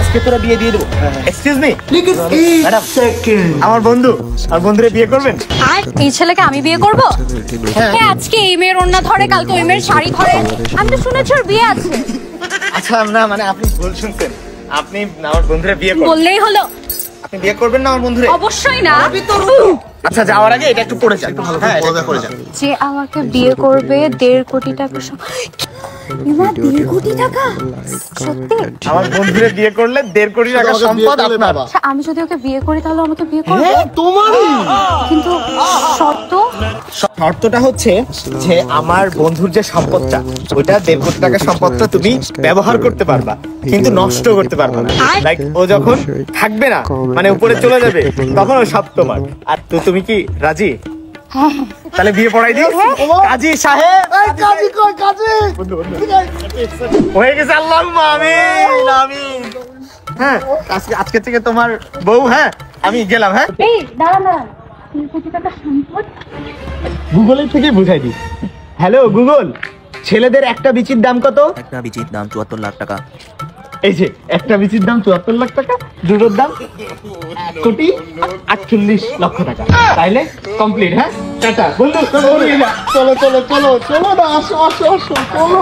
আজকে তোরা বিয়ে দিয়ে দেবো। এক্সকিউজ মি ম্যাডাম, আমার বন্ধুরে বিয়ে করবেন? আর এই ছেলেকে আমি বিয়ে করব? হ্যাঁ, আজকে এই মেয়ের ওড়না ধরে, কালকে ওই মেয়ের শাড়ি ধরে। আমি তো শুনেছি ওর বিয়ে আছে। আচ্ছা না, মানে আপনি ভুল শুনছেন। আপনি আমার বন্ধুরে বিয়ে করবেন বললেই হলো। আপনি বিয়ে করবেন না আমার বন্ধুরে? অবশ্যই না। আচ্ছা, যাওয়ার আগে এটা একটু পড়ে যান। হ্যাঁ, এটা পড়ে যান। যে আমাকে বিয়ে করবে 1.5 কোটি টাকা। 1.5 কোটি টাকা? সত্যি? আমার বন্ধুরে বিয়ে করলে 1.5 কোটি টাকা সম্পদ আপনার। আচ্ছা, আমি যদি ওকে বিয়ে করি তাহলে আমাকে বিয়ে করবে? তোমারই। কিন্তু শর্তটা হচ্ছে যে আমার বন্ধুর যে সম্পদটা, ওইটা 1.5 কোটি টাকা সম্পদটা তুমি ব্যবহার করতে পারবা, কিন্তু নষ্ট করতে পারবা না। লাইক ও যখন থাকবে না, মানে উপরে চলে যাবে, তখন ও সব তোমার। আর তুমি কি রাজি? তাহলে বিয়ে পড়াই দিই। কাজী সাহেব, কাজী কই? কাজী হয়ে গেছে। আল্লাহুম্মা আমিন আমিন। হ্যাঁ, আজকে থেকে তোমার বউ। হ্যাঁ, আমি গেলাম। হ্যাঁ, এই দাঁড়ান, 1.5 কোটি টাকা সম্পদ গুগলের থেকে বুঝাই দিই। হ্যালো গুগল, ছেলেদের একটা বিচির দাম কত? একটা বিচির দাম 74 লাখ টাকা। এই যে একটা বিচির দাম 74 লাখ টাকা, দুটোর দাম 1,48,00,000 টাকা। তাইলে কমপ্লিট। হ্যাঁ, টাটা বন্ধু। চলো চলো চলো চলো চলো না, আসো আসো আসো, চলো।